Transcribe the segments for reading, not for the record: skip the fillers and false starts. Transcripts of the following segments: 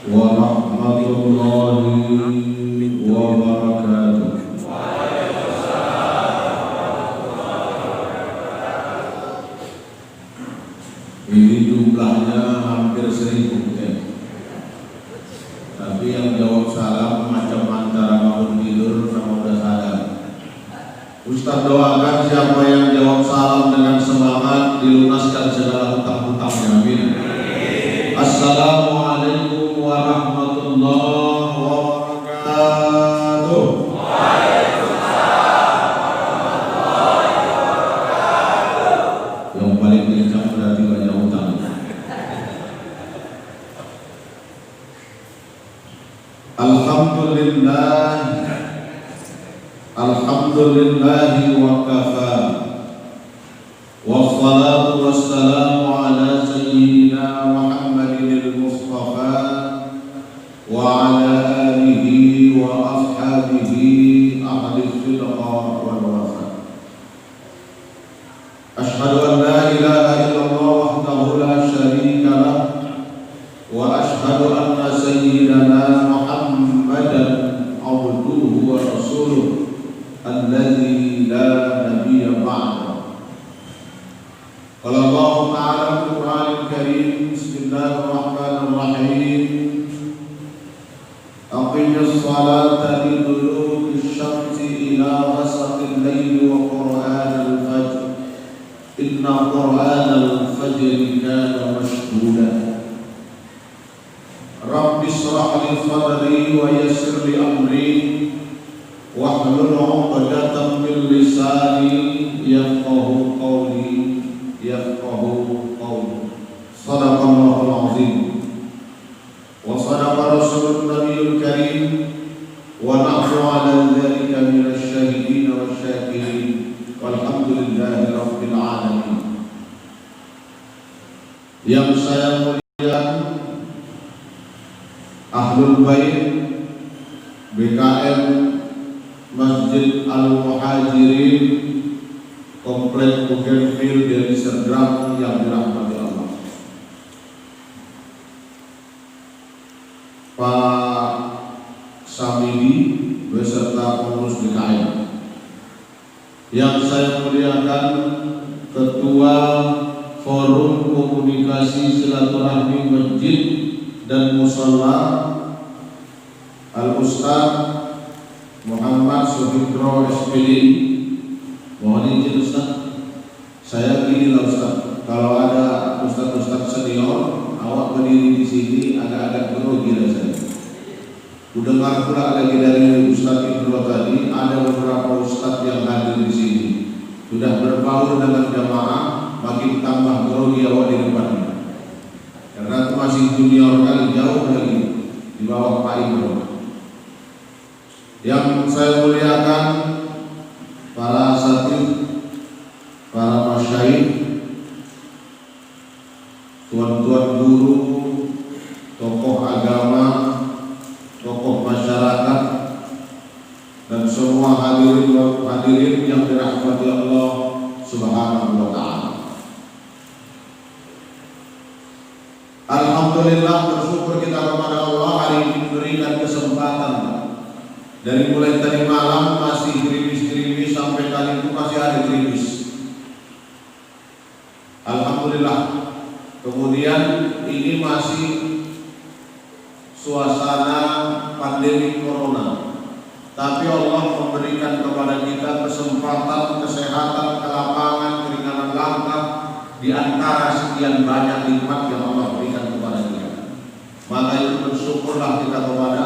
warahmatullahi wabarakatuh. Ini jumlahnya hampir 1000 tapi yang jawab salam macam antara bangun tidur sama udah sadar. Ustaz doakan siapa yang jawab salam dengan semangat dilunaskan segala hutang-hutangnya. Amin. Assalamualaikum warahmatullahi wabarakatuh. Waalaikumsalam warahmatullahi wabarakatuh. Yang paling kencang berarti banyak hutang. Alhamdulillah, alhamdulillahi wa kafa, wassalatu wassalamu ala sayyidina Muhammadin al-Mustafa wa ala alihi wa ashabihi ahli sidqa wal wafa. Ashhadu an la ilaha illallah wahdahu la syarika lah wa ashhadu anna sayyidana Muhammadan abduhu wa rasuluh alladzi la nabiyya ba'dahu. Qala Allah ta'ala fil Qur'anil Karim, bismillahirrahmanirrahim, aqimis salata liduluki syamsi ila ghasaqil laili wa qur'anal fajr inna qur'anal fajri kana mashhuda. Rabbi shrah li sadri wa yassir li amri wahlul 'uqdatam min lisani yafqahu qawli yafqahu qawli. Shadaqallahul 'azim wa shadaqa rasulun nabiyul karim wa nahnu 'ala dzalika minasy syahidin wasyakirin walhamdulillahi rabbil alamin. Yang saya muliakan Ahlul Bait BKM Masjid Al-Muhajirin Komplek Bukenville dari Serdrang yang dirahmati Allah, Pak Samidi beserta pengurus BKM. Yang saya muliakan Ketua Forum Komunikasi Silaturahmi Masjid dan Musalla Al-Ustaz Muhammad Suhidro SPD. Mohon izin Ustaz, saya gini lah Ustaz, kalau ada Ustaz-Ustaz senior awak berdiri di sini agak-agak grogi rasanya. Kudengar pula lagi dari Ustaz Indro tadi ada beberapa Ustaz yang hadir di sini sudah berbaur dengan jamaah, makin tambah grogi awak di depannya. Karena itu masih junior kali, jauh lagi di bawah Pak Indro. Yang saya muliakan para asatidz, para masyayikh, tuan-tuan guru, tokoh agama, tokoh masyarakat, dan semua hadirin yang dirahmati Allah Subhanahu wa ta'ala. Alhamdulillah, bersyukur kita kepada Allah hari ini diberikan kesempatan. Dari mulai tadi malam masih gerimis-gerimis sampai kali itu masih ada gerimis. Alhamdulillah. Kemudian ini masih suasana pandemi corona. Tapi Allah memberikan kepada kita kesempatan, kesehatan, kelapangan, keringanan langkah di antara sekian banyak nikmat yang Allah berikan kepada kita. Maka itu bersyukurlah kita kepada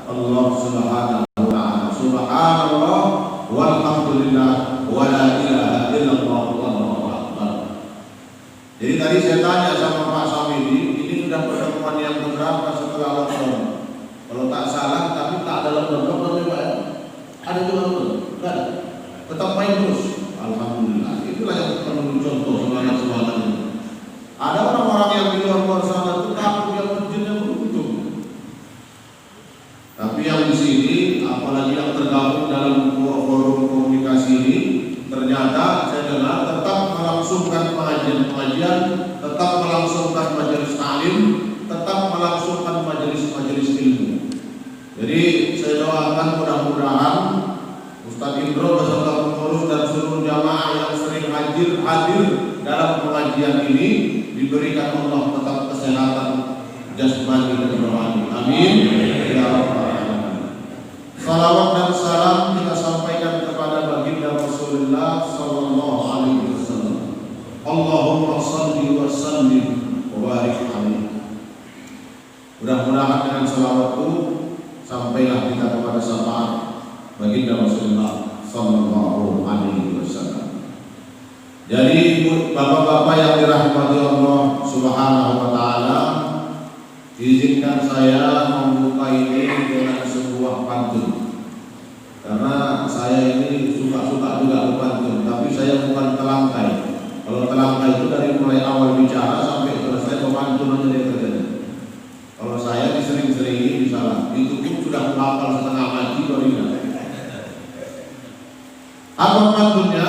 Allah Subhanahu wa ta'ala. Subhanallah walhamdulillah wa la ilaha illallah wallahu akbar. Jadi tadi saya tanya sama Pak Samidi, ini sudah pertemuan yang keberapa setelah lockdown? Kalau tak salah, tapi tak ada lockdown juga ya? Ada juga lockdown? Tidak ada? Tetap main terus? Alhamdulillah. Itulah yang perlu contoh semangat semangatnya. Ada orang-orang yang di luar sana itu takut yang masjidnya beruntung. Tapi yang di sini, apalagi yang tergabung dalam forum komunikasi ini, ternyata saya dengar tetap melangsungkan pengajian-pengajian, tetap melangsungkan majelis taklim, tetap melangsungkan majelis-majelis doakan mudah-mudahan Ustadz Indro beserta pengurus dan seluruh jamaah yang sering hadir dalam pengajian ini diberikan Allah tetap kesehatan jasmani dan rohani. Amin. Ya Rabbal Alamin. Salawat dan salam kita sampaikan kepada baginda Rasulullah sallallahu alaihi wasallam. Allahumma shalli wa sallim wa barik alaihi. Mudah-mudahan dengan salawat itu sampailah kita kepada syafaat baginda Rasulullah sallallahu alaihi wasallam. Jadi bapak-bapak yang dirahmati Allah Subhanahu wa taala, izinkan saya membuka ini dengan sebuah pantun. Karena saya ini suka-suka juga berpantun, tapi saya bukan telangkai. Kalau telangkai itu dari mulai awal bicara sampai selesai pemantun aja dia kerjanya. Kalau saya disering-seringi misalnya, itu pun sudah menghafal setengah mati baru ingat. Apa pantunnya?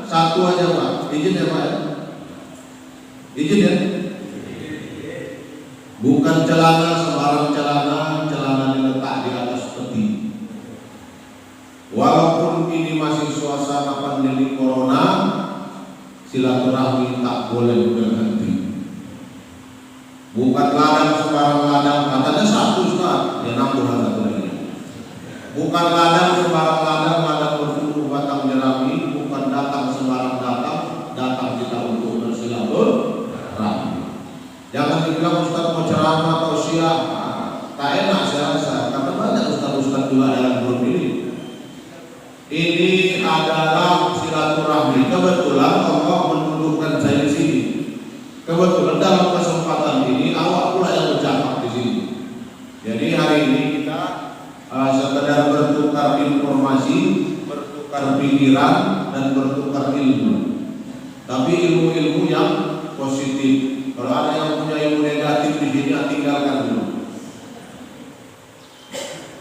Satu aja Pak, izin ya Pak. Izin ya. Bukan celana sembarang celana, celana diletak di atas peti. Walaupun ini masih suasana pandemi corona, silaturahmi tak boleh berhenti. Bukan ladang sembarang ladang, katanya satu Ustaz, ya nambah satu lagi. Bukan ladang sembarang ladang, ladang bertumbuh batang jerami, bukan datang sembarang datang kita untuk bersilaturahmi. Jangan dibilang Ustaz mau ceramah atau syiar, tak enak saya rasa, karena banyak Ustaz-Ustaz juga dalam grup ini. Ini adalah silaturahmi. Kebetulan Allah menundukkan saya di sini. Kebetulan dalam kesempatan ini awak pula yang bercakap di sini. Jadi hari ini kita sekedar bertukar informasi, bertukar pikiran dan bertukar ilmu. Tapi ilmu-ilmu yang positif. Kalau ada yang punya ilmu negatif di sini, tinggalkan dulu.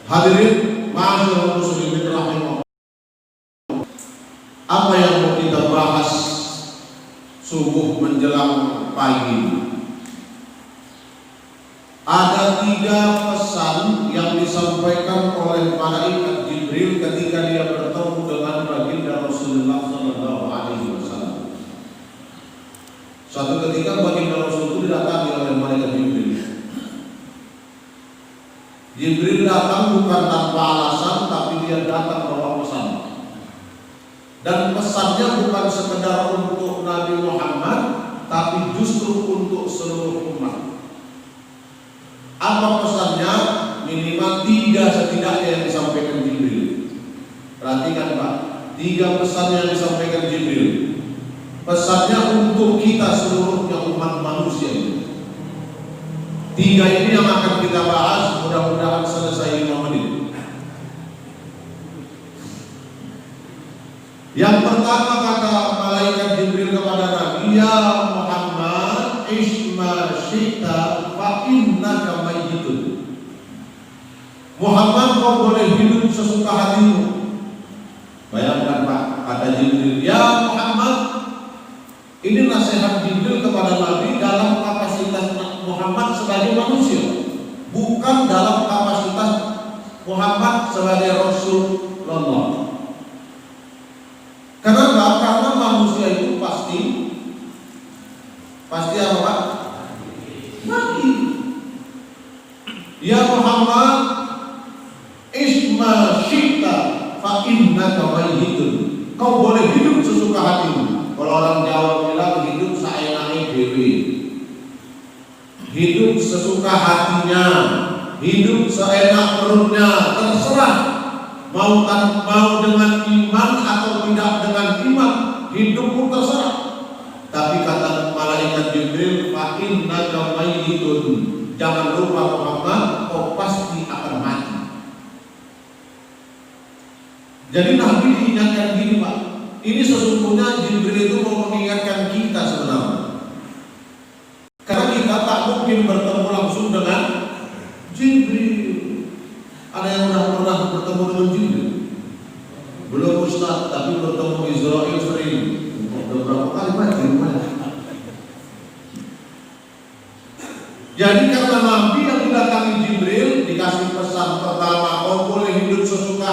Hadirin, ma'asyiral muslimin rahimakumullah. Apa yang mau kita bahas subuh menjelang pagi? Ada 3 pesan yang disampaikan oleh malaikat Jibril ketika dia bertemu dengan baginda Rasulullah sallallahu alaihi wasallam. Suatu ketika baginda Rasul itu didatangi oleh malaikat Jibril. Jibril datang bukan tanpa alasan, tapi dia datang bawa pesan. Dan pesannya bukan sekedar untuk Nabi Muhammad, tapi justru untuk seluruh umat. Apa pesannya? Minimal 3 setidaknya yang disampaikan Jibril. Perhatikan Pak, 3 pesan yang disampaikan Jibril. Pesannya untuk kita seluruhnya umat manusia ini. 3 ini yang akan kita bahas, mudah-mudahan selesai 5 menit. Yang pertama kata malaikat Jibril kepada Nabi, ya Muhammad, isma syi'ta fa innaka mayyitun. Muhammad, kau boleh hidup sesuka hatimu. Bayangkan Pak, kata Jibril, ya Muhammad. Ini nasihat Jibril kepada Nabi dalam kapasitas Muhammad sebagai manusia, bukan dalam kapasitas Muhammad sebagai Rasulullah. Kenapa? Karena manusia itu pasti apa Pak? Mati. Ya Muhammad, isma syi'ta fa innaka mayyitun. Kau boleh hidup sesuka hatimu. Kalau orang Jawa bilang hidup saenake dhewe. Hidup sesuka hatinya, hidup seenak perutnya, terserah. Mau dengan iman atau tidak dengan iman, hidupmu terserah. Tapi kata malaikat Jibril, fa innaka mayyitun. Jangan lupa Muhammad, kau pasti akan mati. Jadi Nabi diingatkan gini Pak. Ini sesungguhnya Jibril itu mau mengingatkan kita sebenarnya. Karena kita tak mungkin bertemu langsung dengan Jibril. Ada yang pernah bertemu dengan Jibril? Belum Ustaz, tapi bertemu Israel sering. Beberapa kali banyak. Jadi karena Nabi yang didatangi Jibril dikasih pesan pertama, kau boleh hidup sesuka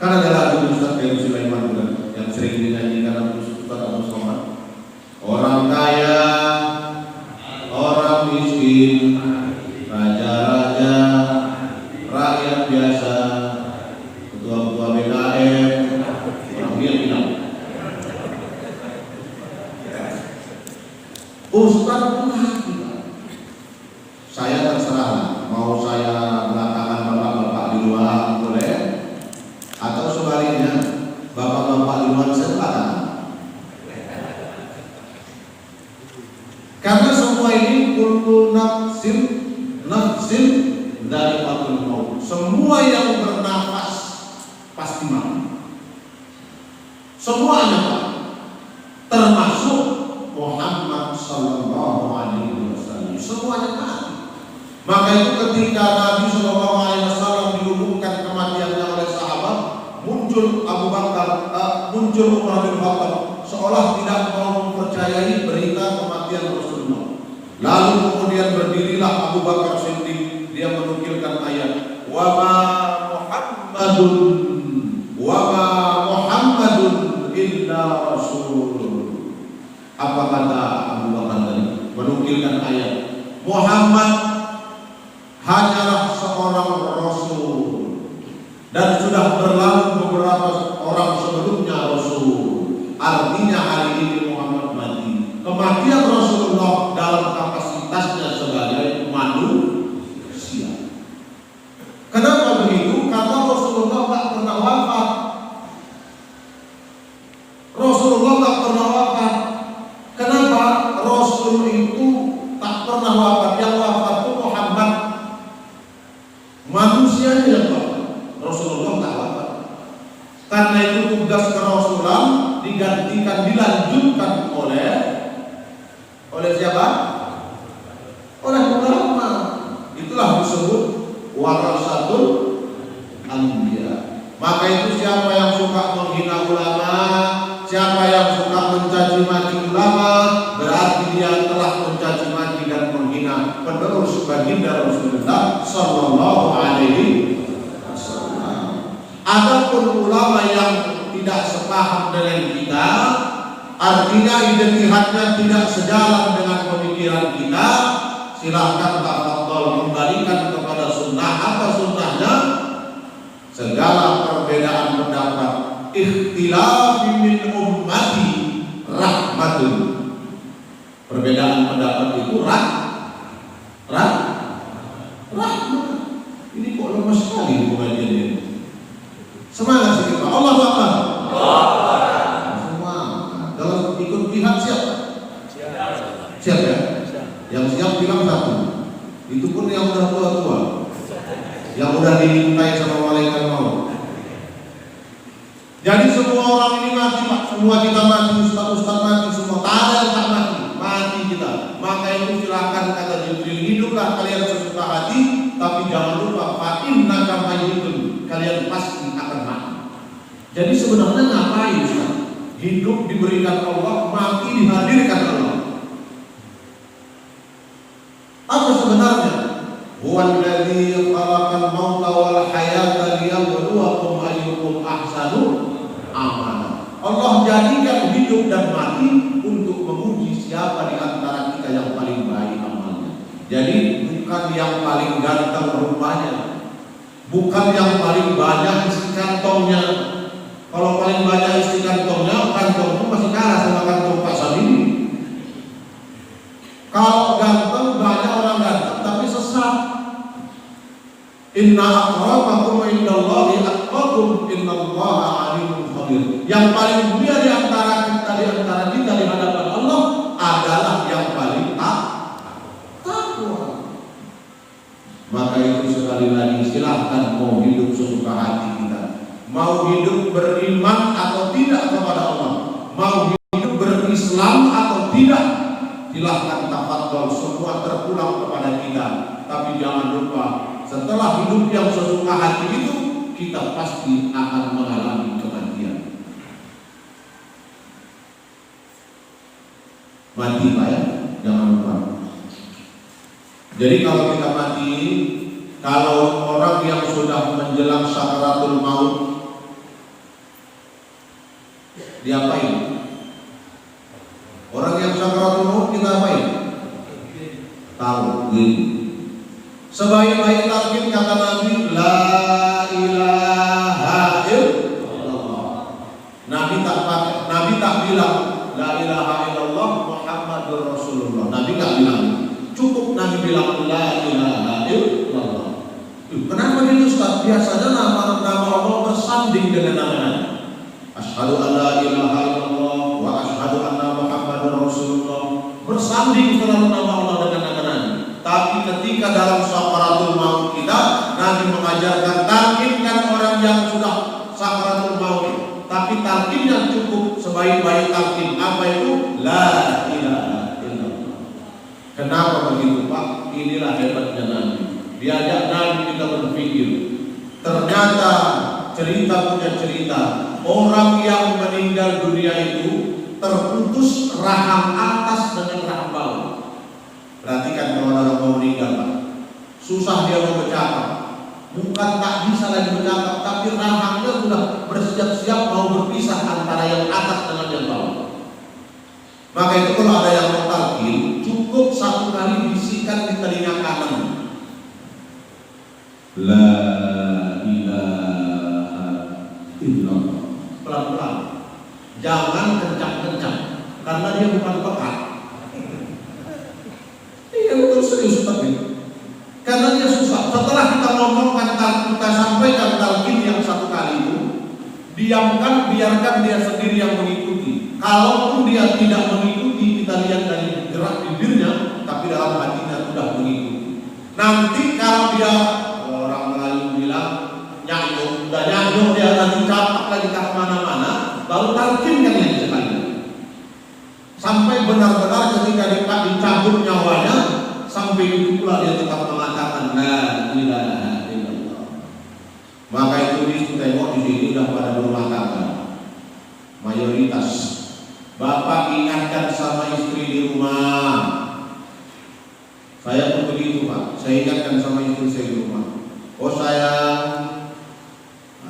Kan ada lagu Ustaz Heru Sulaiman juga yang sering dinyanyikan Ustaz Abu Somad. Orang kaya, orang miskin, raja-raja, rakyat biasa, ketua-ketua BKM, orang dia bilang Ustaz pun hati. Saya terserah, mau saya belakangan bapak-bapak di luar boleh, atau sebaliknya bapak-bapak di luar saya belakangan. Karena semua ini kullu nafsin dari maut. Semua yang bernafas pasti mati. Semuanya Pak, termasuk Muhammad Sallallahu Alaihi Wasallam. Semuanya mati. Maka itu ketika Nabi Sallallahu Alaihi Wasallam diumumkan kematiannya oleh sahabat, muncul Abu Bakar, muncul Umar bin Khattab, seolah tidak mau mempercayai berita kematian Rasulullah. Lalu kemudian berdirilah Abu Bakar Siddiq, dia menukilkan ayat, wa ma Muhammadun illa rasul. Apa kata Abu Bakar tadi? Menukilkan ayat, Muhammad hanyalah seorang rasul dan sudah berlalu beberapa orang sebelumnya rasul. Artinya hari ini Muhammad mati. Kematian Rasulullah dalam kapasitasnya sebagai manusia. Kenapa begitu? Karena Rasulullah tak pernah wafat. Rasulullah tak pernah wafat. Kenapa? Rasul itu tak pernah wafat. Yang wafat itu Muhammad, manusianya yang wafat. Rasulullah tak wafat. Karena itu tugas kerasulan dilanjutkan oleh siapa? Oleh ulama. Itulah disebut warasatul anbiya. Maka itu siapa yang suka menghina ulama, siapa yang suka mencaci maki ulama, berarti dia telah mencaci maki dan menghina penerus baginda Rasulullah Sallallahu Alaihi Wasallam. Adapun ulama yang tidak sepaham dengan kita, artinya identitasnya tidak sejalan dengan pemikiran kita, silahkan tafadhol kembalikan kepada sunnah. Apa sunnahnya? Segala perbedaan pendapat, ikhtilafi min ummati rahmatun. Perbedaan pendapat itu rahmat. Ini kok lemah sekali pengajian ini. Semangat sedikit Pak. Allah Akbar. Semua kalau ikut pihak siap? Siap ya? Yang siap bilang satu. Itu pun yang udah tua-tua, yang udah dimintai sama malaikat maut. Jadi semua orang ini mati Pak. Semua kita mati, ustaz mati, semua. Tak ada yang tak mati. Mati kita. Maka itu silakan kata Jibril, hiduplah kalian sesuka hati, tapi jangan lupa fa innaka mayyitun. Kalian pasti akan mati. Jadi sebenarnya ngapain Ustaz? Hidup diberikan Allah, mati dihadirkan Allah. Apa sebenarnya? Huwallazi khalaqal mauta wal hayata liyabluwakum ayyukum ahsanu amala. Allah jadikan hidup dan mati untuk menguji siapa di antara kita yang paling baik amalnya. Jadi bukan yang paling ganteng rupanya, bukan yang paling banyak isi kantongnya. Kalau paling banyak isi kantongnya, kantongmu masih kalah sama kantong Pak Sabini. Kalau ganteng, banyak orang ganteng tapi sesat. Inna akramakum indallahi atqakum innallaha alimun khabir. Yang paling mulia di antara kita di hadapan Allah adalah yang paling takwa. Maka itu sekali lagi silahkan mau hidup sesuka hati kita, mau hidup beriman atau tidak kepada Allah, mau hidup berislam atau tidak, silahkan tafadhol, semua terpulang kepada kita. Tapi jangan lupa, setelah hidup yang sesuka hati itu, kita pasti akan mengalami kematian. Mati Pak ya, jangan lupa. Jadi kalau kita mati, kalau orang yang sudah menjelang sakaratul maut, Diapain? Orang yang sakaratul maut kita apain? Talqin. Sebaik-baik talqin kata Nabi, la ilaha illallah. Nabi tak bilang la ilaha illallah Muhammadur Rasulullah. Nabi tak bilang. Cukup Nabi bilang la ilaha illallah. Kenapa gitu Ustaz? Biasanya nama Allah bersanding dengan nama Nabi. Asyhadu an la ilaha illallah wa asyhadu anna Muhammadur Rasulullah. Bersanding selalu nama Allah dengan nama Nabi. Tapi ketika dalam sakaratul maut kita, Nabi mengajarkan talqinkan orang yang sudah sakaratul maut. Tapi talqin yang cukup sebaik-baik talqin apa itu? La ilaha illallah. Kenapa begitu Pak? Inilah hebatnya Nabi. Diajak Nabi kita berpikir. Ternyata cerita punya cerita. Orang yang meninggal dunia itu terputus rahang atas dengan rahang bawah. Perhatikan kalau orang mau meninggal Pak, susah dia mau bercakap. Bukan tak bisa lagi bercakap, tapi rahangnya sudah bersiap-siap mau berpisah antara yang atas dengan yang bawah. Maka itu kalau ada yang mau talqin, cukup satu kali bisikan di telinga kanan. La ilaha illallah. Pelan-pelan, jangan kencang-kencang, karena dia bukan pekat. Iya betul, serius tapi karena dia susah. Setelah kita ngomongkan, kita sampaikan talqin yang satu kali itu, diamkan, biarkan dia sendiri yang mengikuti. Kalaupun dia tidak mengikuti, kita lihat dari gerak bibirnya, tapi dalam hatinya sudah mengikuti. Nanti kalau dia, orang Melayu bilang nyanyuk, udah nyanyuk dia nanti capak lagi ke mana-mana, baru talqinkan yang sekali. Sampai benar-benar ketika dicabut nyawanya, sampai itu pula dia tetap mengatakan la ilaha illallah. Maka itu tengok di sini sudah pada berumah tangga. Mayoritas bapak ingatkan sama istri di rumah. Saya pun begitu Pak. Saya ingatkan sama istri saya di rumah. Oh sayang,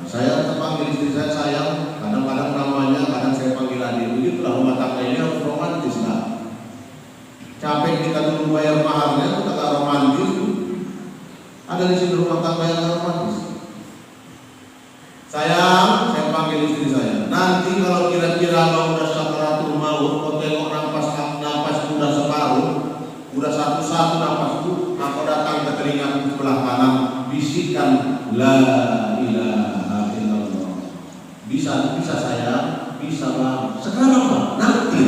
saya tetap panggil istri saya sayang. Kadang-kadang namanya, kadang saya panggil adik. Begitulah rumah tangga ini harus romantis lah. Capek kita dulu bayar maharnya, kita gak romantis. Ada di sini rumah tangga yang gak romantis. Sayang, saya panggil istri saya. Nanti kalau kira-kira mau udah sakaratul maut, kau tengok napas udah separuh, udah satu-satu napasku, aku datang ke telinga sebelah kanan, bisikan la ilaha illallah. Bisa sayang, bisa Bang. Sekarang Bang, nanti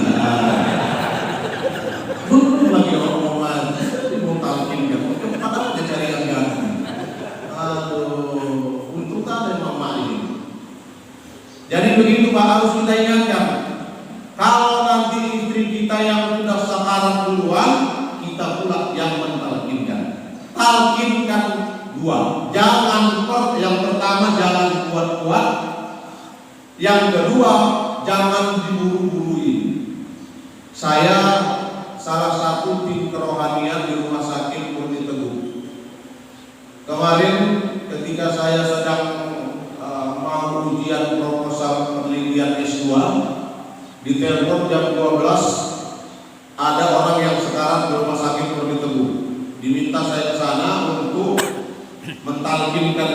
belum lagi orang mati, mau talqinkan, padahal dia cari yang ganti. Aduh, untuk ada mama ini. Jadi begitu Pak, harus kita ingatkan. Kalau nanti istri kita yang sudah sakarat duluan, kita pula yang mentalqinkan. Talqinkan dua. Yang pertama jangan kuat-kuat. Yang kedua jangan diburu-buruin. Saya salah satu tim kerohanian di Rumah Sakit Murni Teguh. Kemarin ketika saya sedang mau ujian proposal penelitian S2, di telepon jam 12 ada orang yang sekarang di Rumah Sakit Murni Teguh. Diminta saya ke sana untuk mentalqinkan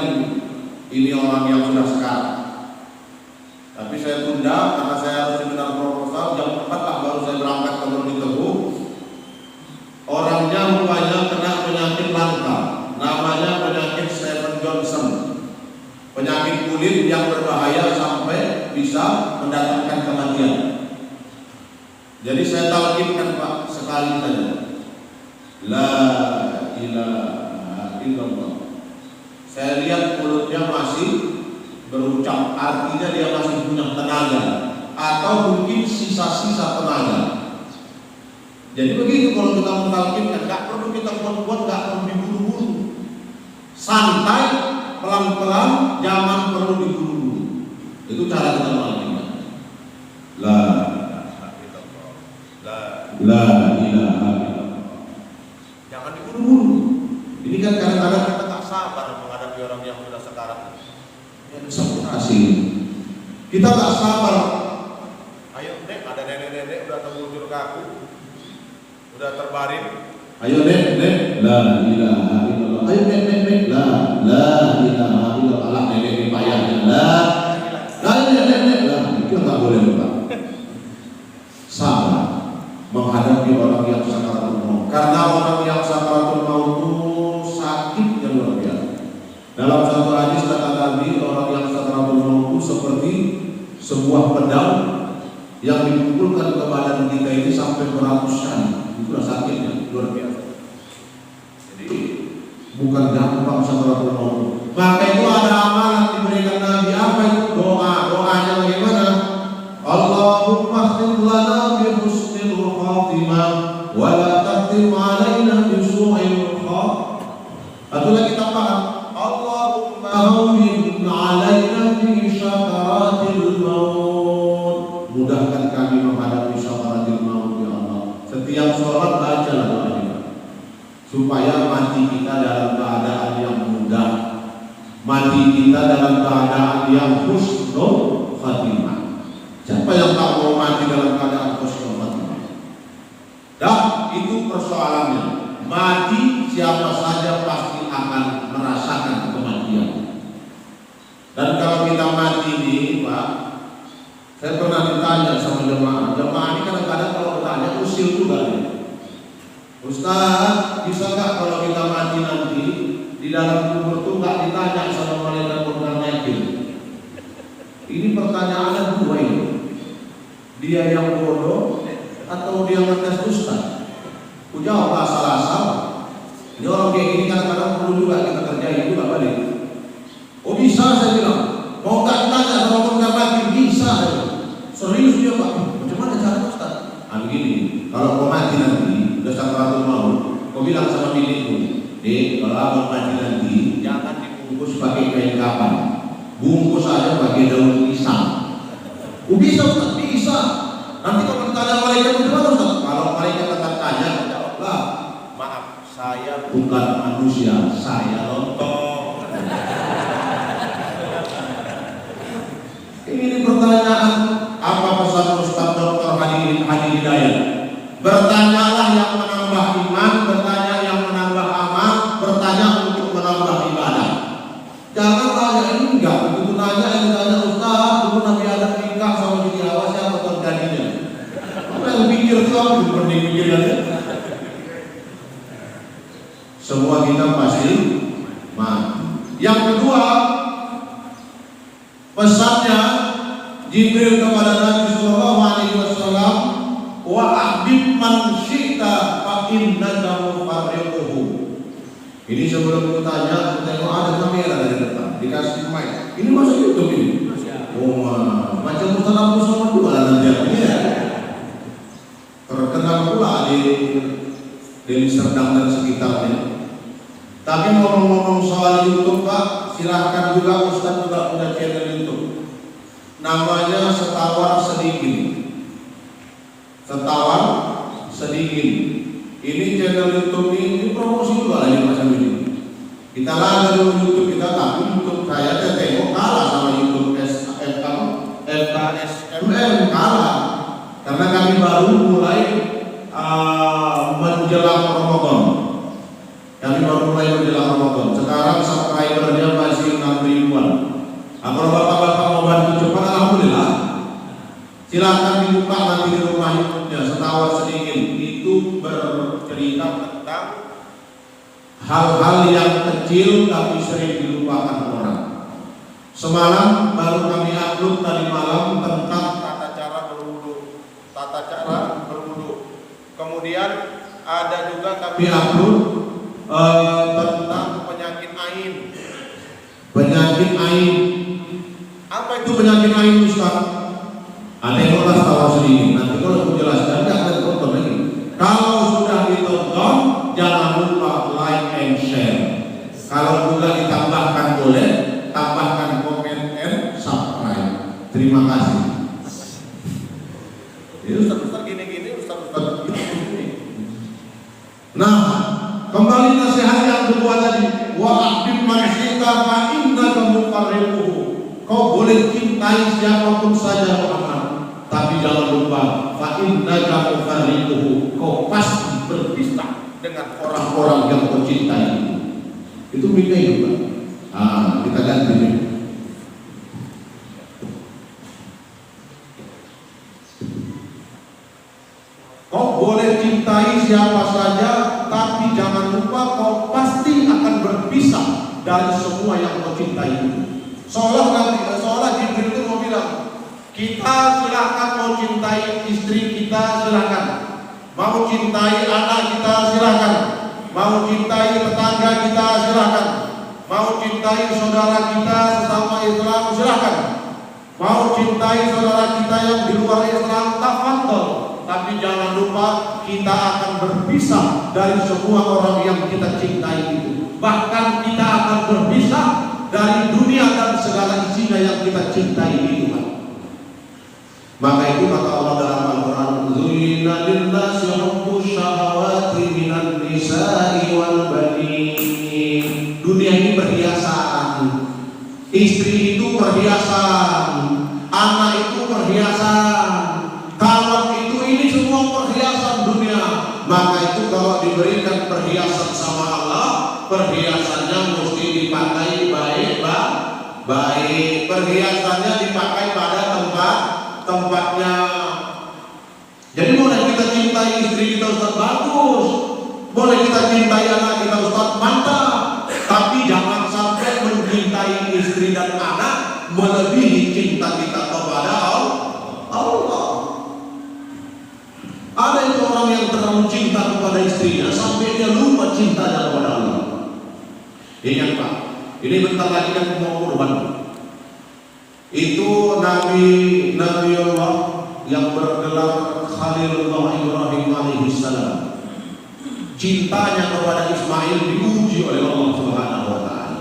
ini orang yang sudah sekarang. Tapi saya tunda karena saya harus seminar proposal jam 4 baru saya berangkat ke Murni Teguh. Orangnya rupanya kena penyakit langka, namanya penyakit Stephen Johnson, penyakit kulit yang berbahaya sampai bisa mendatangkan kematian. Jadi saya talqinkan Pak sekali saja, la ilaha illallah. Saya lihat mulutnya masih berucap, artinya dia masih punya tenaga, atau mungkin sisa-sisa tenaga. Jadi begitu kalau kita mentalqinkan, nggak perlu kita buat-buat, nggak perlu diburu-buru. Santai, pelan-pelan, jangan perlu diburu-buru. Itu cara kita mentalqinkan. La ilaha illallah. Jangan diburu-buru. Ini kan kadang-kadang kita tak sabar menghadapi orang yang sudah sekarat. Kita tak sabar ke aku. Udah terbaring. Ayo nek, la ilaha illallah. Ayo nek, la ilaha illallah. Alah nek payahnya nek, itu nggak boleh Pak. Sabar menghadapi orang yang sakaratul maut. Karena orang yang sakaratul maut itu sakitnya luar biasa. Dalam satu hadis kata Nabi, orang yang sakaratul maut itu seperti sebuah pedang yang dipukulkan ke badan kita ini sampai beratus kali. Itulah sakitnya luar biasa. Jadi bukan gampang sakaratul maut. Maka itu ada amalan diberikan Nabi. Apa itu? Doanya bagaimana? Allahumma khtim lana bi husnil khatimah wa la takhtim alaina bi su'il khatimah. Atau lagi tambahan, Allahumma hawwin alaina fi syakaratil maut. Mudahkan kami menghadapi syakaratil maut ya Allah. Setiap sholat bacalah doa ini supaya mati kita dalam keadaan yang mudah, mati kita dalam keadaan yang husnul khatimah. Siapa yang tak mau mati dalam keadaan husnul khatimah? Dan itu persoalannya. Mati siapa saja pasti akan merasakan kematian. Dan kalau kita mati ini, Pak, saya pernah ditanya sama jemaah ini kadang-kadang kalau bertanya usil juga nih. Ustaz, bisa nggak kalau kita mati nanti di dalam kubur itu nggak ditanya sama malaikat Munkar Nakir? Ini pertanyaan dua ini. Dia yang bodoh atau dia ngetes ustaz? Ku jawab asal-asal. Ini orang kayak gini kadang-kadang perlu juga kita kerjain juga balik. Oh bisa, saya bilang. Mau nggak ditanya sama Munkar Nakir? Bisa. Serius dia Pak. Macam mana cara ustaz? Begini. Kalau mau mati nanti udah sakaratul maut, kau bilang sama biniku, kalau abang mati nanti jangan dibungkus pakai kain kapan, bungkus aja pakai daun pisang. Bisa Ustaz, bisa. Nanti kalau ditanya malaikat bagaimana Ustaz? Kalau malaikat akan tanya, jawablah, maaf, saya bukan manusia, saya lontong. Ini pertanyaan apa pesan Ustaz Dr. Hadi Hidayat? Bertanyalah yang menambah iman, bertanya yang menambah amal, bertanya untuk menambah ibadah. Jangan tanya ini enggak, begitu nanya yang ditanya Ustaz, dulu Nabi Adam nikah sama Siti Hawa, siapa terjadinya? Apa yang pikir itu apa? Berbanding pikiran. Semua kita pasti mati. Yang kedua, pesannya Jibril kepada Nabi Sallallahu Alaihi Wasallam, wa ahbib man syi'ta fa innaka mufarriquhu. Ini sebelum aku tanya, tengok ada kamera dari depan, dikasih mic. Ini masuk YouTube ini. Oh, macam Ustaz Abdul Somad juga lah nanti ya. Terkenal pula di Serdang dan sekitarnya. Tapi ngomong-ngomong soal YouTube Pak, silahkan juga Ustaz juga punya channel YouTube. Namanya Setawar Sedikit. Setawar Sedikit. Ini channel YouTube ini promosi juga lagi macam ini. Kita lalu YouTube kita, tapi YouTube saya tengok kalah sama YouTube FKSMM kalah. Karena kami baru mulai menjelang Ramadan. Kami baru mulai menjelang Ramadan. Sekarang subscribernya masih 6 ribuan. Kalau bapak-bapak mau bantu cepat, alhamdulillah. Silakan dibuka nanti di rumah YouTube-nya Setawar Sedikit. Itu bercerita tentang hal-hal yang kecil tapi sering dilupakan orang. Semalam baru kami upload tadi malam tentang tata cara berwudu. Kemudian ada juga kami upload tentang penyakit ain. Penyakit ain. Apa itu penyakit ain Ustaz? Ada yang ulas Setawar Sedikit. Nanti kalau aku jelaskan akan tonton lagi. Kalau sudah ditonton, jangan lupa like and share. Kalau juga ditambahkan boleh, tambahkan komen and subscribe. Terima kasih. Ini Ustaz gini-gini, Ustaz gini. Nah, kembali nasihat yang kedua tadi. Wa ahbib man syi'ta fa innaka mufarriquhu. Kau boleh cintai siapapun saja Muhammad, Tapi jangan lupa, fa innaka mufarriquhu, kau pasti berpisah dengan orang-orang yang kau cintai. Itu mikir juga. Kita ganti nih. Kau boleh cintai siapa saja, tapi jangan lupa kau pasti akan berpisah dari semua yang kau cintai itu. Seolah Jibril itu mau bilang, kita silakan mau cintai istri kita, silakan. Mau cintai anak kita, silakan. Mau cintai tetangga kita, silakan. Mau cintai saudara kita sesama Islam, silakan. Mau cintai saudara kita yang di luar Islam, tafadhol. Tapi jangan lupa kita akan berpisah dari semua orang yang kita cintai itu. Bahkan kita akan berpisah dari dunia dan segala isinya yang kita cintai itu. Maka itu kata Allah dalam Al-Quran, Zuyyina linnasi hubbus syahawati minan nisa'i wal banin. Dunia ini perhiasan, istri itu perhiasan, anak itu perhiasan, kawan itu, ini semua perhiasan dunia. Maka itu kalau diberikan perhiasan sama Allah, perhiasannya mesti dipakai baik. Perhiasannya dipakai pada tempatnya. Jadi boleh kita cintai istri kita, Ustaz, bagus. Boleh kita cintai anak kita, Ustaz, mantap. Tapi jangan sampai mencintai istri dan anak melebihi cinta kita kepada Allah. Ada itu orang yang terlalu cinta kepada istrinya sampai dia lupa cintanya kepada Allah. Ingat Pak, ini bentar lagi kan mau kurban. Itu Nabi Allah yang bergelar Khalilullah Ibrahim alaihissalam, cintanya kepada Ismail diuji oleh Allah Subhanahu wa taala.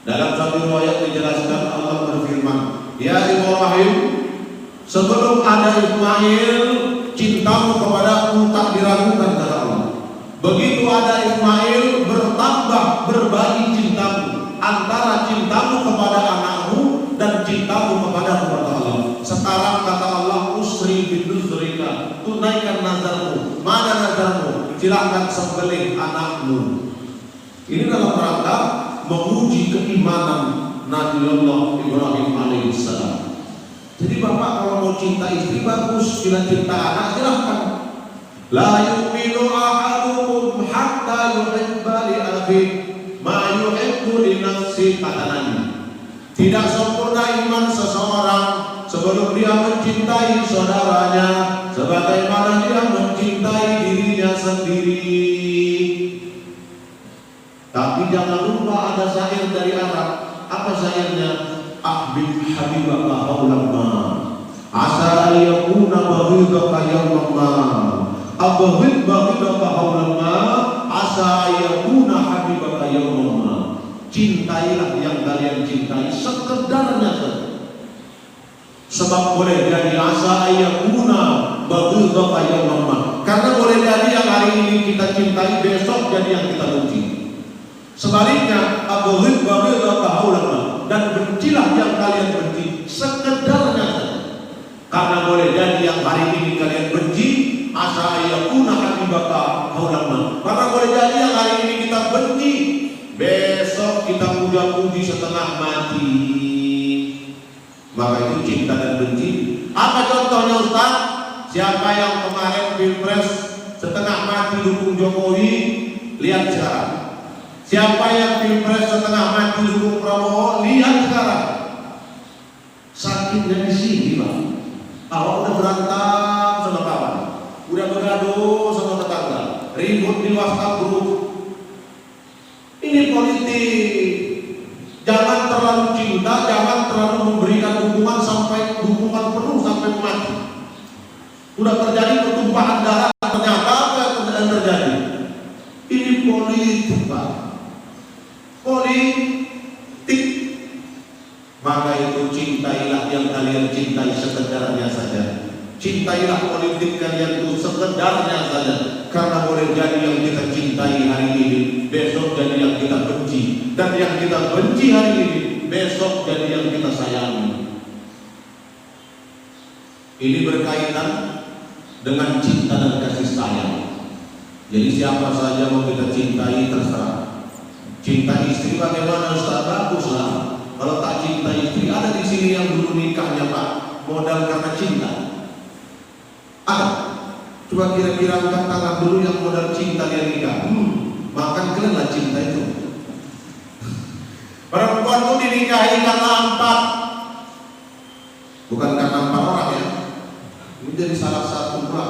Dalam satu riwayat dijelaskan Allah berfirman, "Ya Ibrahim, sebelum ada Ismail, cintamu kepadaku tak diragukan," kata Allah. Begitu ada Ismail, bertambah berbagi cintamu antara cintamu kepada anakmu dan cintamu kepada Allah. Sekarang kata Allah, usri biduzrika, tunaikan nazarmu. Mana nazarmu? Silakan sembelih anakmu. Ini dalam rangka menguji keimanan Nabi Allah Ibrahim alaihissalam. Jadi bapak kalau mau cinta istri bagus, bila cinta anak silahkan. La yu'minu ahadukum hatta yuhibba li akhihi ma yuhibbu li nafsihi, kata Nabi. Tidak sempurna iman seseorang sebelum dia mencintai saudaranya sebagaimana dia mencintai dirinya sendiri. Tapi jangan lupa ada syair dari Arab. Apa syairnya? Ahbib habibaka haulamma asa yakuna baghidaka yawma. Abghid baghidaka haulamma asa yakuna habibaka yawma. Cintailah yang kalian cintai sekedarnya saja. Sebab boleh jadi asa yakuna baghidaka yawma. Karena boleh jadi yang hari ini kita cintai besok jadi yang kita benci. Sebaliknya, abghid baghidaka haulamma, dan bencilah yang kalian benci sekedarnya saja. Karena boleh jadi yang hari ini kalian benci, asa yakuna habibaka haulamma. Karena boleh jadi yang hari ini kita benci, besok kita puja-puji setengah mati. Maka itu cinta dan benci. Apa contohnya Ustaz? Siapa yang kemarin Pilpres setengah mati dukung Jokowi, lihat sekarang. Siapa yang Pilpres setengah mati dukung Prabowo, lihat sekarang. Sakitnya di sini, Pak. Awak udah berantem sama kawan, udah bergaduh sama tetangga, ribut di WhatsApp grup. Ini politik. Jangan terlalu cinta, jangan terlalu memberikan dukungan sampai dukungan penuh sampai mati. Udah terjadi pertumpahan darah, ternyata apa yang terjadi? Ini politik, Pak. Politik. Maka itu cintailah yang kalian cintai sekedarnya saja. Cintailah politik kalian itu sekedarnya saja. Karena boleh jadi yang kita cintai hari ini, besok jadi yang kita benci. Dan yang kita benci hari ini, besok jadi yang kita sayangi. Ini berkaitan dengan cinta dan kasih sayang. Jadi siapa saja mau kita cintai terserah. Cinta istri bagaimana Ustaz? Bagus lah. Kalau tak cinta istri, ada di sini yang dulu nikahnya Pak modal karena cinta. Ada. Coba kira-kira angkat tangan dulu yang modal cinta dia nikah. Makan kalian lah cinta itu. Perempuan itu dinikahi karena empat, bukan karena empat orang ya. Ini jadi salah satu pula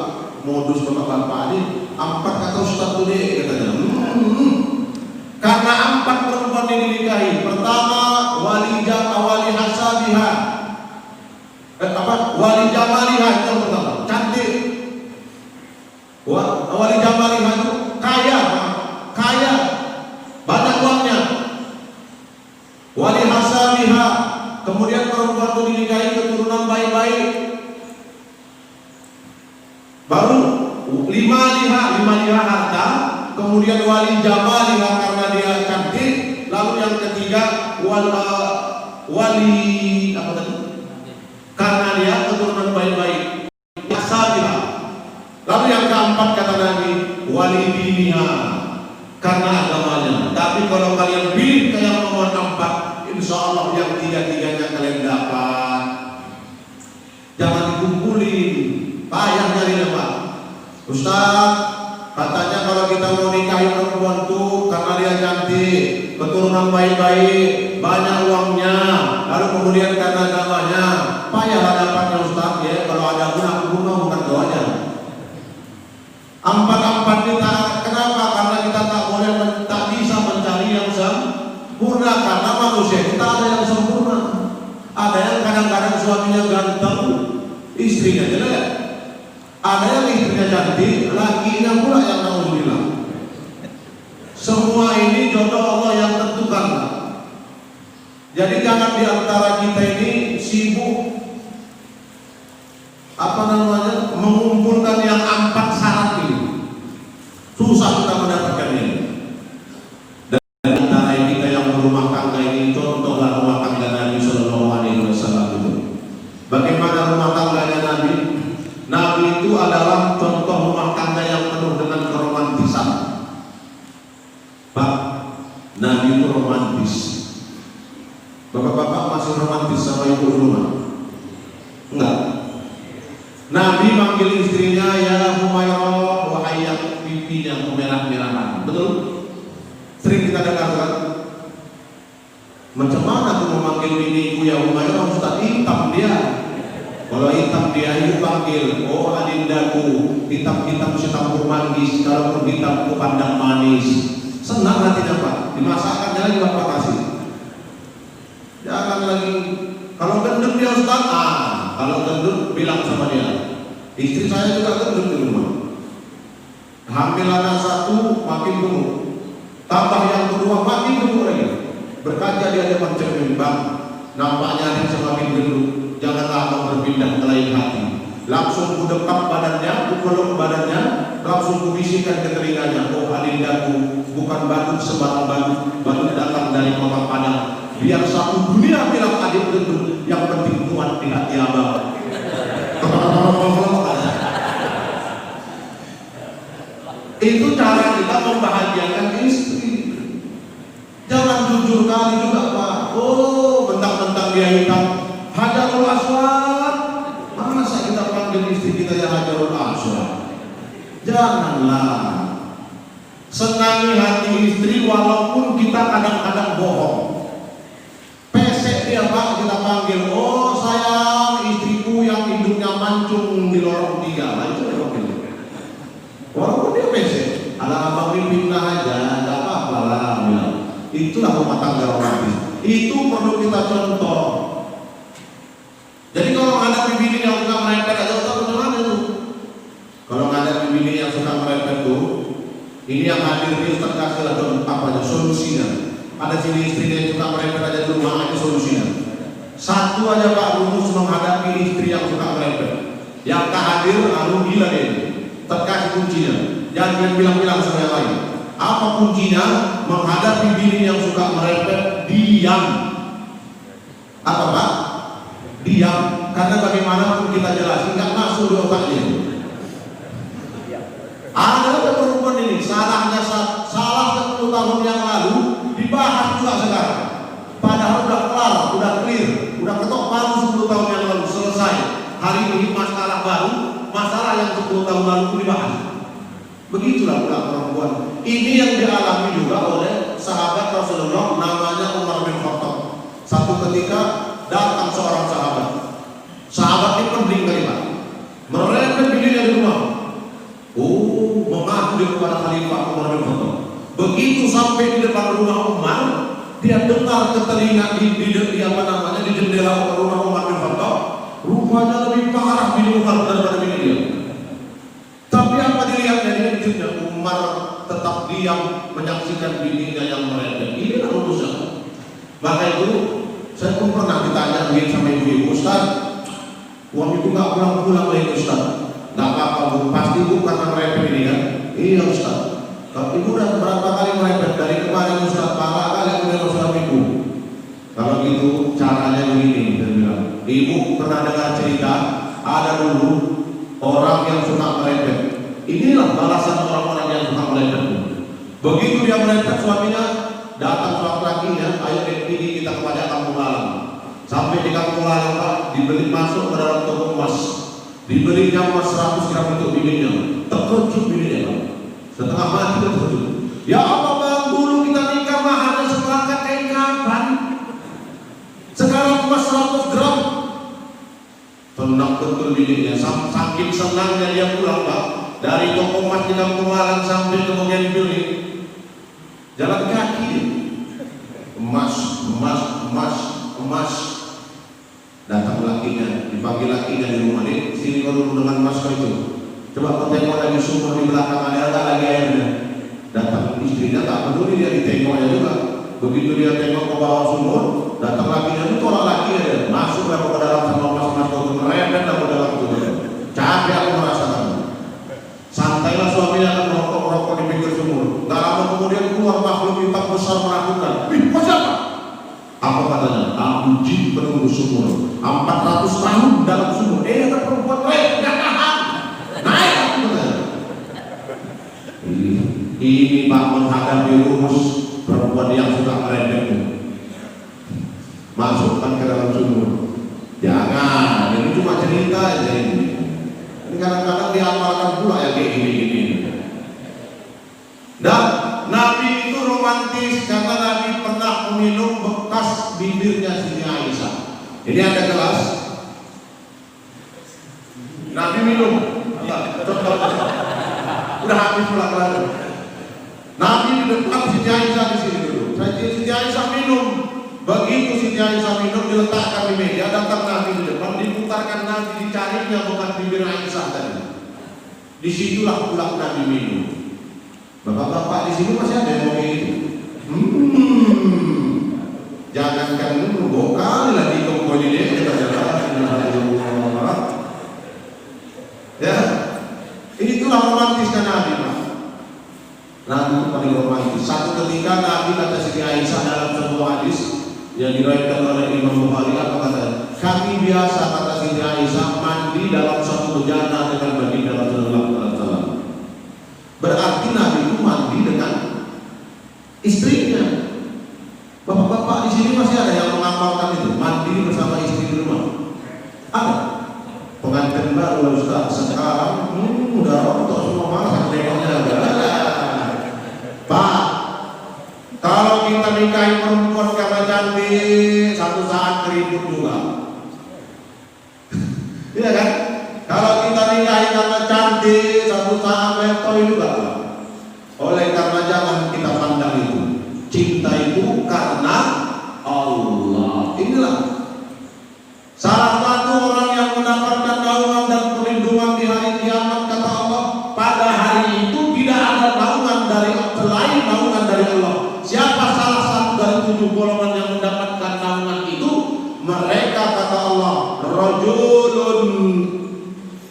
modus bapak-bapak ini. Empat kata Ustaz tuh deh katanya. Karena empat perempuan ini dinikahi. Pertama wali hasabiha. Wali jamaliha itu yang pertama, cantik. Wali jamaliha itu kaya, banyak uangnya. Wali hasabiha, kemudian perempuan itu dinikahi keturunan baik-baik. Baru lima liha harta, kemudian wali jamaliha karena dia cantik, lalu yang ketiga wali apa tadi? Karena dia keturunan baik-baik. Hasabiha. Lalu yang keempat kata Nabi, wali diniha, karena agamanya. Tapi kalau kalian pilih yang nomor 4, insya Allah yang tiga-tiganya kalian dapat. Jangan dikumpulin, payah nyarinya Pak. Ustaz, katanya kalau kita mau nikahi perempuan tuh karena dia cantik, keturunan baik-baik, banyak uangnya, lalu kemudian karena agamanya. Payah dapatnya Ustaz ya. Kalau ada pun aku mau bukan doanya. Empat kita kenapa? Karena kita tak bisa mencari yang sempurna, karena manusia kita ada yang sempurna. Ada yang kadang-kadang suaminya ganteng, istrinya jelek. Ada yang istrinya cantik, lakinya pula yang naudzubillah. Semua ini jodoh Allah yang tentukan. Jadi jangan diantara kita ini sibuk mengumpulkan yang 4 syarat ini. Susah kita mendapatkan ini. Dan antara kita yang berumah tangga ini, contohlah rumah tangga Nabi Sallallahu Alaihi Wasallam itu. Bagaimana rumah tangganya Nabi? Nabi itu adalah contoh rumah tangga yang penuh dengan keromantisan. Pak, Nabi itu romantis. Bapak-bapak masih romantis sama ibu rumah? Enggak. Nabi manggil istrinya ya Humairah, wahai yang pipinya kemerah-merahan. Betul? Sering kita dengar kan? Macam mana aku memanggil biniku ya Humairah? Ustaz, hitam dia. Kalau hitam dia itu panggil, oh adindaku, hitam-hitam si campur manggis, kalau hitamku pandang manis. Senang hatinya Pak, dimasakkannya lagi Bapak kasih. Jangan lagi, kalau gendut dia Ustaz, kalau gendut bilang sama dia, istri saya juga gendut di rumah. Hamil anak 1 makin gemuk, tambah yang kedua makin gemuk lagi. Berkaca dia depan cermin, Bang, nampaknya dia semakin gendut. Jangan lama berpindah ke lain hati. Langsung ku dekat badannya, ku peluk badannya, langsung ku bisikan ke telinganya, oh adindaku, bukan badut sembarang badut datang dari kota Padang. Biar satu dunia bilang adik gendut, yang penting kuat di hati abang. Itu cara kita membahagiakan istri. Jangan jujur kali juga Pak. Oh, bentang-bentang dia hitam, Hajarul Aswad. Masa kita panggil istri kita ya Hajarul Aswad? Janganlah. Senangi hati istri walaupun kita kadang-kadang bohong. Dia Pak, kita panggil, oh sayang istriku yang hidupnya mancung di lorong 3. Nah itu dia panggil. Walaupun dia pesek, ala abang pimpinlah aja, gak apa-apa lah bilang. Itulah rumah tangga romantis. Itu perlu kita contoh. Jadi kalau ada bini yang suka merepet aja, tahu bagaimana itu? Kalau ada bini yang suka merepet tuh, ini yang hadir di Ustaz kasih lah solusinya. Ada sini istrinya yang suka merepet aja di rumah, aja solusinya. Satu aja Pak, rumus menghadapi istri yang suka merepet. Yang tak hadir, lalu gila deh. Terkasih kuncinya. Jangan bilang-bilang sama yang lain. Apa kuncinya? Menghadapi bini yang suka merepet, diam. Apa Pak? Diam. karena bagaimanapun kita jelasin nggak masuk di otaknya. Ada perempuan ini salah 10 tahun yang lalu dibahas juga sekarang. Padahal udah kelar, udah clear, udah ketok palu 10 tahun yang lalu selesai. Hari ini masalah baru, masalah yang 10 tahun lalu dibahas. Begitulah pula perempuan. Ini yang dialami juga oleh sahabat Rasulullah namanya Umar bin Khattab. Satu ketika datang seorang sahabat. Sahabat ini penting kali Pak. Mereka dirinya di rumah. Mengaku dia kepada Khalifah Umar bin Khattab. Begitu sampai di depan rumah Umar, dia dengar ke telinga di jendela rumah Umar bin Khattab. Rupanya lebih parah bini Umar daripada bini dia. Tapi apa dilihatnya dia Umar tetap diam menyaksikan bininya yang merendam. Ini urusan. Maka itu saya pun pernah ditanya begini sama ibu-ibu, Ustaz, uang itu nggak pulang-pulang lagi Ustaz. Nggak apa-apa Bu, pasti Bu karena merepet ini kan? Iya Ustaz. Tapi Ibu udah berapa kali merepet dari kemarin Ustaz? Berapa kali aku dengar suamiku? Kalau gitu caranya begini, dia bilang. Ibu pernah dengar cerita ada dulu orang yang suka merepet. Inilah balasan orang-orang yang suka merepet. Begitu dia merepet, suaminya datang suatu lakinya, ayo ini kita kepada kampung Lalang. Sampai di kampung Lalang Pak, dibeli masuk ke dalam toko emas. Dibelinya emas 100 gram untuk bininya. Terkejut bininya Pak. Setengah mati terkejut. Ya Allah Bang, dulu kita nikah maharnya seperangkat kain kapan? Sekarang emas 100 gram. Tenang betul bininya. Saking senangnya dia pulang Pak. Dari toko emas di kampung Lalang sampai ke Bougainville, jalan kaki. Emas. Datang lakinya, dipanggil lakinya di rumah ini. Sini kau dulu dengan emas kau itu. Coba kau tengok lagi sumur di belakang ada lagi airnya. Datang istrinya tak peduli, dia ditengoknya juga. Begitu dia tengok ke bawah sumur, datang lakinya itu tolak laki dia. Masuklah ke dalam sama emas kau itu merembet ke dalam sumur. Capek aku merasakan. Santailah suaminya akan merokok di pinggir sumur. Gak lama kemudian keluar makhluk hitam besar meragukan. Kau siapa? Apa katanya? Aku jin penunggu sumur. 400 tahun dalam sumur. Ada perempuan lain gak tahan. Naik aku katanya. Ini Pak menghadapi rumus perempuan yang suka merendam. Masukkan ke dalam sumur. Jangan. Ini cuma cerita aja ini. Ini kadang-kadang diamalkan pula ya kayak gini-gini. Dan Nabi itu romantis karena Nabi pernah meminum bekas bibirnya Siti Aisyah. Ini ada gelas. Nabi minum. Udah habis pula gelas. Nabi di depan Siti Aisyah di sini dulu. Siti Aisyah minum. Begitu Siti Aisyah minum diletakkan di meja, datang Nabi di depan, diputarkan Nabi, dicarinya bukan bibir Aisyah tadi. Disitulah pula Nabi minum. Bapak-bapak di sini masih ada yang mau gitu. Jangankan dulu, bokal lagi kembali dia kita jalan. Ya, itulah romantisnya Nabi Pak. Nabi itu paling romantis. Satu ketika Nabi kata Siti Aisyah dalam sebuah hadis yang diriwayatkan oleh Imam Bukhari, apa kata? Kami biasa kata Siti Aisyah mandi dalam satu bejana dengan baginda Rasulullah SAW. Berarti Nabi itu mandi dengan istrinya. Bapak-bapak di sini masih ada yang mengamalkan itu, mandi bersama istri di rumah? Ada. Pengantin baru Ustaz sekarang udah rontok semua malah tengoknya. Pak, kalau kita nikahi perempuan karena cantik, satu saat keribut juga. Iya kan? Kalau kita nikahi karena cantik, satu saat letoy juga. Oleh karena jangan kita pandang itu. Cinta itu karena Allah. Inilah salah satu orang yang mendapatkan naungan dan perlindungan di hari kiamat, kata Allah. Pada hari itu tidak ada naungan dari selain naungan dari Allah. Siapa salah satu dari 7 golongan yang mendapatkan naungan itu? Mereka, kata Allah, rajulun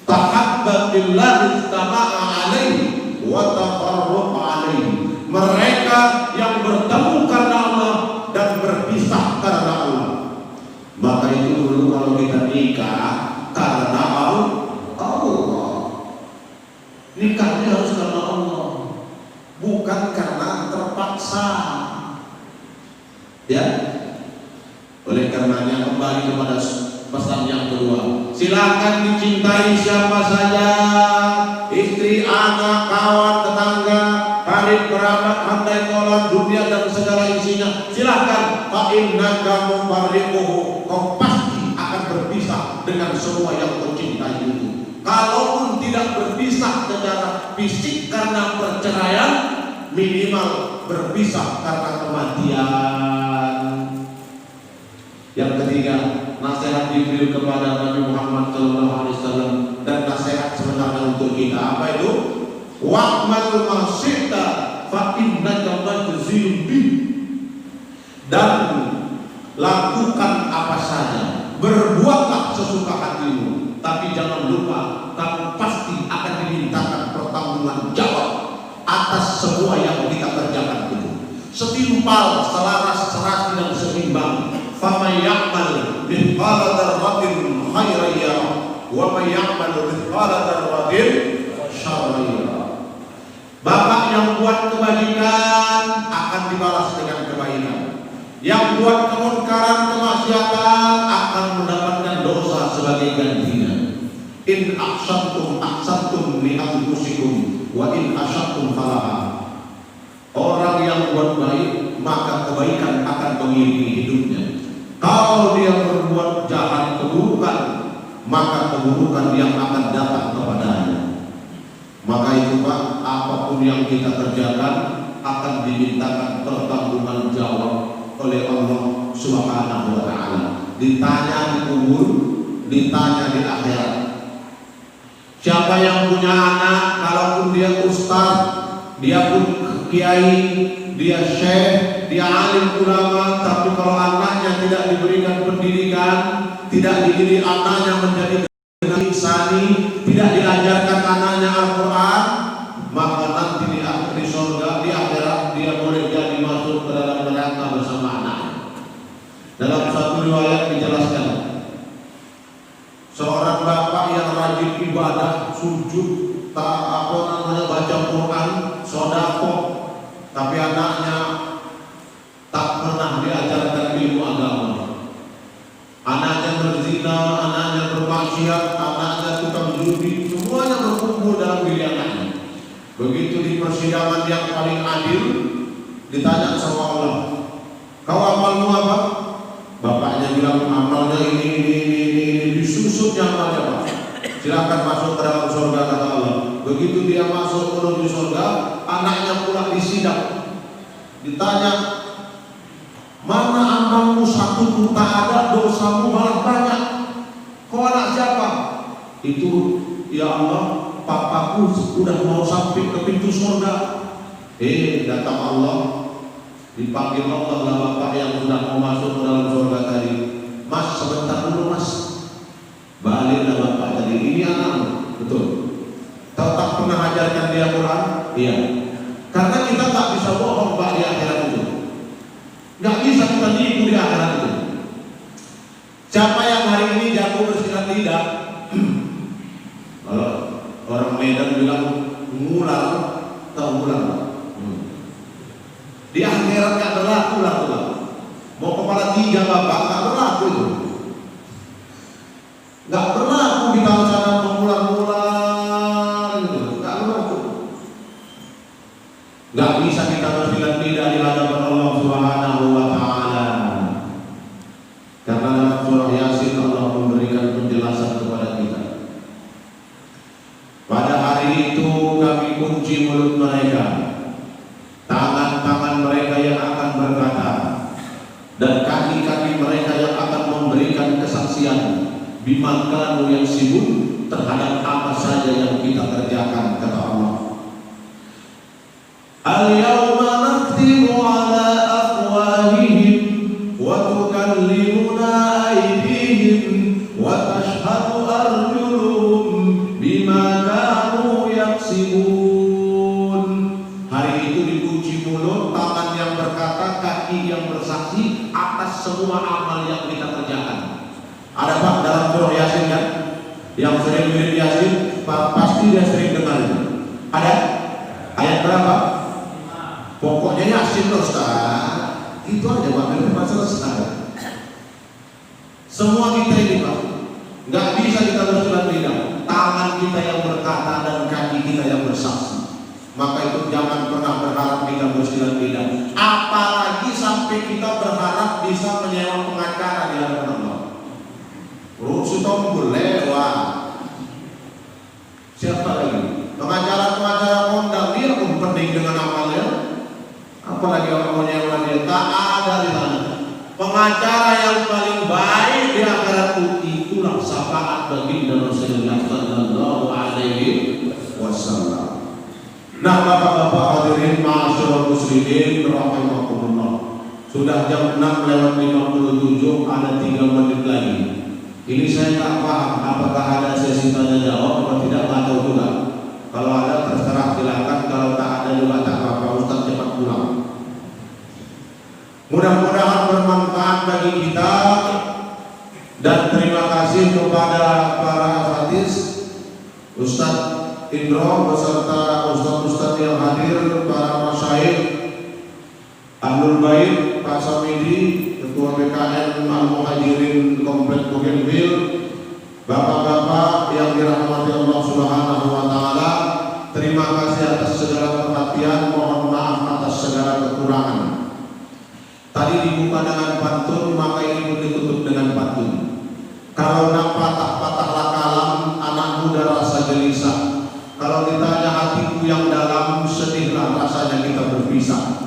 tahabba billahi istama'a alaihi wa tafarruqa alaihi. Mereka yang bertemu karena Allah dan berpisah karena Allah. Maka itu dulu kalau kita nikah Ya, oleh karenanya kembali kepada pesan yang kedua, silakan dicintai siapa saja, istri, anak, kawan, tetangga, karib, kerabat, handai kolan, dunia dan segala isinya. Silakan, fa innaka mufarriquhu, kau pasti akan berpisah dengan semua yang kau cintai itu. Kalaupun tidak berpisah secara fisik karena perceraian, minimal berpisah karena kematian. Yang ketiga, nasihat Jibril kepada Nabi Muhammad SAW dan nasihat sebenarnya untuk kita apa itu? Wa'mal ma syi'ta fa innaka majziyun bih. Dan lakukan apa saja, berbuatlah sesuka hatimu, tapi jangan lupa kamu pasti akan dimintakan pertanggungan jawab atas semua yang kita kerjakan itu. Setimpal, selaras, serasi dan seimbang. Faman ya'mal mithqala dzarratin khairan yarah wa man ya'mal mithqala dzarratin syarran yarah. Bapak yang buat kebajikan akan dibalas dengan kebaikan. Yang buat kemungkaran, kemaksiatan akan mendapatkan dosa sebagai gantinya. In ahsantum li anfusikum wa in asyattum falaha. Orang yang buat baik maka kebaikan akan mengiringi hidupnya. Kalau dia berbuat jahat, keburukan, maka keburukan yang akan datang kepadanya. Maka itu Pak, apapun yang kita kerjakan akan dimintakan pertanggungan jawab oleh Allah Subhanahu wa Ta'ala. Ditanya di kubur, ditanya di akhirat. Siapa yang punya anak, kalaupun dia ustaz, dia pun kiai, dia syekh, dia alim ulama, tapi kalau anaknya tidak diberikan pendidikan, tidak dididik anaknya menjadi insani, tidak diajarkan anaknya Al-Quran, maka nanti di surga, di akhirat dia boleh jadi masuk ke dalam neraka bersama anaknya. Dalam satu riwayat dijelaskan, seorang bapak yang rajin ibadah, sujud, baca Quran, sedekah, tapi anaknya tak pernah diajarkan ilmu agama. Anaknya berzina, anaknya bermaksiat, anaknya tukang judi, semuanya berkumpul dalam diri anaknya. Begitu di persidangan yang paling adil, ditanya sama Allah, kau amalmu apa? Bapaknya bilang amalnya ini, disusutnya amalnya Pak. Silakan masuk ke dalam surga kata Allah. Begitu dia masuk menuju surga, anaknya pula disidang. Ditanya, mana amalmu satu pun tak ada, dosamu malah banyak. Kau anak siapa? Itu ya Allah, papaku sudah mau sampai ke pintu surga. Datang Allah, dipanggil Allah lah bapak yang sudah mau masuk ke dalam surga tadi. Mas, sebentar dulu mas. Baliklah bapak tadi, ini anakmu, betul. Tak pernah ajarkan dia Quran? Iya. Karena kita tak bisa bohong Pak di akhirat itu. Nggak bisa kita nipu di akhirat itu. Siapa yang hari ini jago bersilat lidah? Kalau orang Medan bilang ngular, tahu ngular? Di akhirat nggak berlaku lah Pak. Mau kepala 3 bapak nggak berlaku itu. Nggak berlaku kita cara mengular-ngular gitu. Nggak berlaku. Nggak bisa kita bersilat lidah di hadapan Allah Subhanahu wa Ta'ala. Karena dalam surah Yasin Allah memberikan penjelasan kepada kita. Pada hari itu kami kunci mulut mereka, tangan-tangan mereka yang akan berkata, dan kaki-kaki mereka yang akan memberikan kesaksian bima kanu yang sibuk terhadap apa saja yang kita kerjakan, kata Allah. Al-yawma nakhtimu ala afwahihim wa tukallimuna aydihim wa tashhadu arjuluhum bima kanu yaksibun. Hari itu dikunci mulut, tangan yang berkata, kaki yang bersaksi atas semua amal yang kita kerjakan. Ada Pak dalam surah Yasin kan? Yang sering mirip Yasin, pasti dia sering dengar itu. Ada? Ayat berapa? Pokoknya yasin Ustaz. Itu aja Pak, memang selesai. Semua kita ini Pak, nggak bisa kita bersurat lidah. Tangan kita yang berkata dan kaki kita yang bersaksi. Maka itu jangan pernah berharap kita bersurat lidah. Apalagi sampai kita berharap bisa menyewa pengacara di hadapan Allah. Rusutong lewat. Siapa lagi? Pengacara kondang dia pun penting dengan amalnya. Apalagi orang mau nyewa dia, tak ada di sana. Pengacara yang paling baik di akhirat itulah syafaat baginda Rasulullah sallallahu alaihi wasallam. Nah, Bapak-bapak hadirin ma'asyiral muslimin rahimakumullah. Sudah jam 6:57, ada 3 menit lagi. Ini saya tak paham apakah ada sesi tanya jawab atau tidak, nggak tahu juga. Kalau ada terserah silakan, kalau tak ada juga tak apa-apa, Ustaz cepat pulang. Mudah-mudahan bermanfaat bagi kita, dan terima kasih kepada para asatidz, Ustaz Indro beserta Ustaz-Ustaz yang hadir, para masyayikh, Ahlul Bait, Pak Samidi, Ketua BKN Al-Muhajirin Komplek Bougainville, Bapak-bapak yang dirahmati Allah Subhanahu wa taala, terima kasih atas segala perhatian, mohon maaf atas segala kekurangan. Tadi dibuka dengan pantun, maka ini pun ditutup dengan pantun. Kalau nak patah-patahlah kalam, anak muda rasa gelisah. Kalau ditanya hatiku yang dalam, sedihlah rasanya kita berpisah.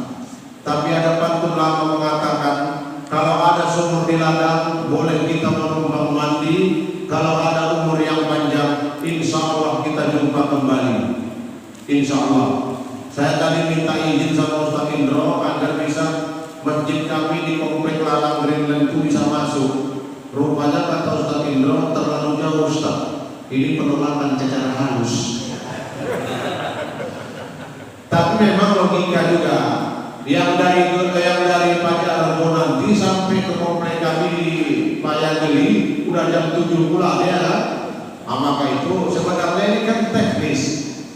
Tapi ada pantun lama mengatakan, kalau ada sumur di ladang, boleh kita menumpang mandi. Kalau ada umur yang panjang, insya Allah kita jumpa kembali. Insya Allah. Saya tadi minta izin sama Ustaz Indro agar bisa masjid kami di Komplek Lalang Greenland itu bisa masuk. Rupanya kata Ustaz Indro terlalu jauh Ustaz. Ini perlu makan secara halus. Tapi memang logika juga. Yang dari Pajar Rebo nanti sampai ke komplek kami di Payageli udah jam 7 pula ya kan? Maka itu sebenarnya ini kan teknis.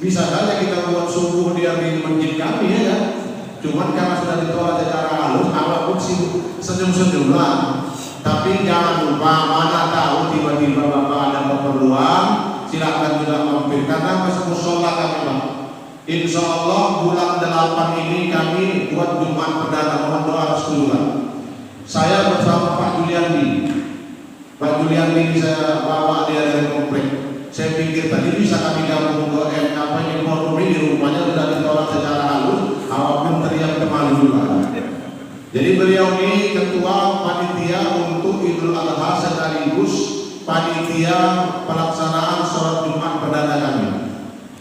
Bisa saja kita buat subuh dia di masjid kami ya kan? Cuman karena sudah ditolak secara halus, apapun sih senyum-senyum lah. Tapi jangan lupa, mana tahu tiba-tiba Bapak ada keperluan, silakan juga mampir karena musola kami Pak. Insya Allah bulan 8 ini kami buat Jumat perdana, mohon doa restuan. Saya bersama Pak Juliandi. Pak Juliandi saya bawa dia dari komplek. Saya pikir tadi bisa kami gabung ke ini forum ini, rupanya sudah ditolak secara halus. Awak pun teriak kemalu juga. Jadi beliau ini ketua panitia untuk Idul Adha sekaligus panitia pelaksanaan sholat Jumat perdana kami.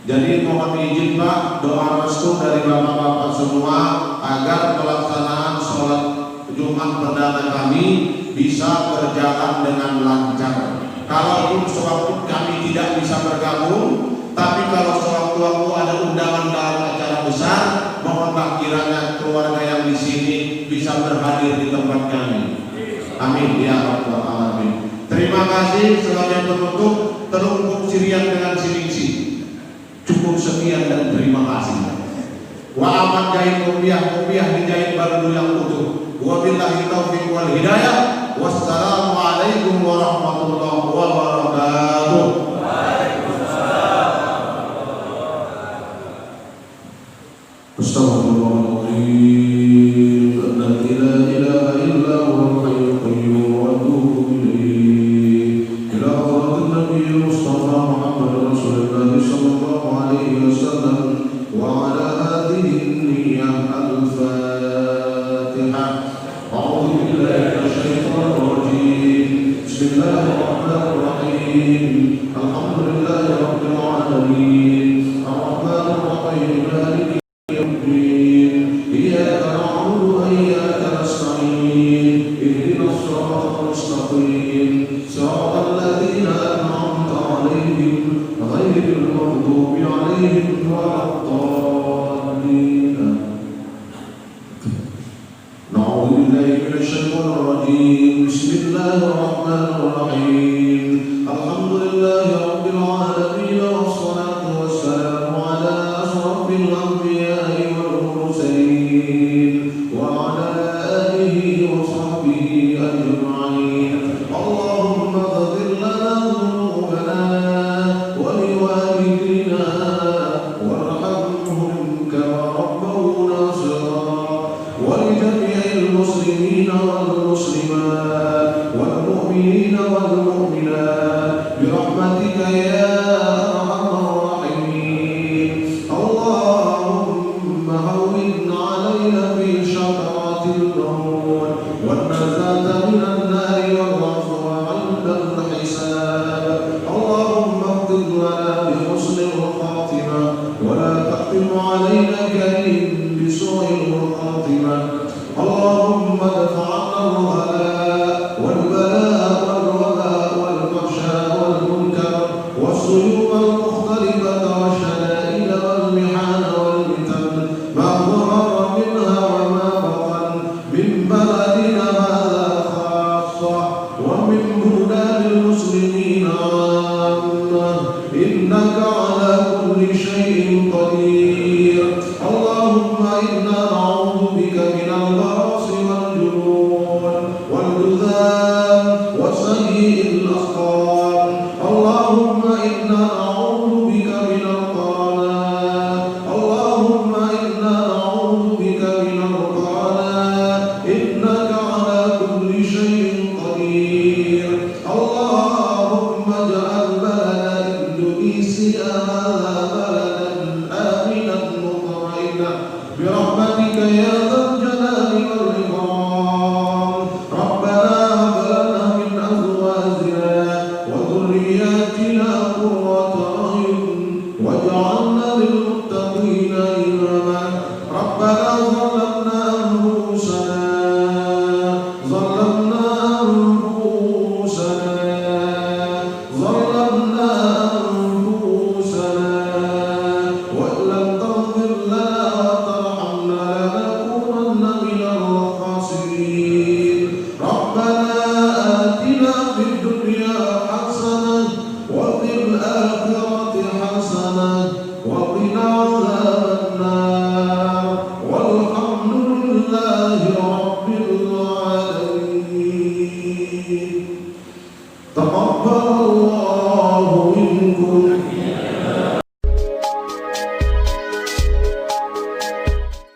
Jadi mohon izin Pak, doa restu dari bapak-bapak semua agar pelaksanaan sholat Jumat perdana kami bisa berjalan dengan lancar. Kalaupun sewaktu kami tidak bisa bergabung, tapi kalau sewaktu-waktu ada undangan dalam acara besar, mohonlah kiranya keluarga yang di sini bisa berhadir di tempat kami. Amin ya rabbal alamin. Terima kasih. Sebagai penutup, terungkup sirian dengan sining-sining. Cukup sekian dan terima kasih. Wa amat jahit kopiah dijahit baru yang utuh. Wa billahi taufiq wal hidayah. Wassalamu alaikum warahmatullahi wabarakatuh. Astagfirullahaladzim. La ilaha illa huwal hayyul qayyum wa atubu ilaih. Ila hadratin Nabi Mustafa Muhammad Rasulullah sallallahu alaihi wasallam wa ala hadhihi niyyah al-Fatihah. A'udzu billahi minasyaitonir rajim. Bismillahirrahmanirrahim. Alhamdulillahi rabbil alamin. Ar-Rahmanir Rahim. Maliki yaumiddin. Iyyaka na'budu wa iyyaka nasta'in. Ihdinas siratal mustaqim. Siratal ladzina an'amta 'alaihim ghairil maghdubi 'alaihim waladdallin. Na'udzu billahi minasyaitonir rajim. Bismillahirrahmanirrahim. Alhamdulillahi rabbil alamin wassalatu wassalamu ala asrafil anbiya'i wal mursalin يكرمون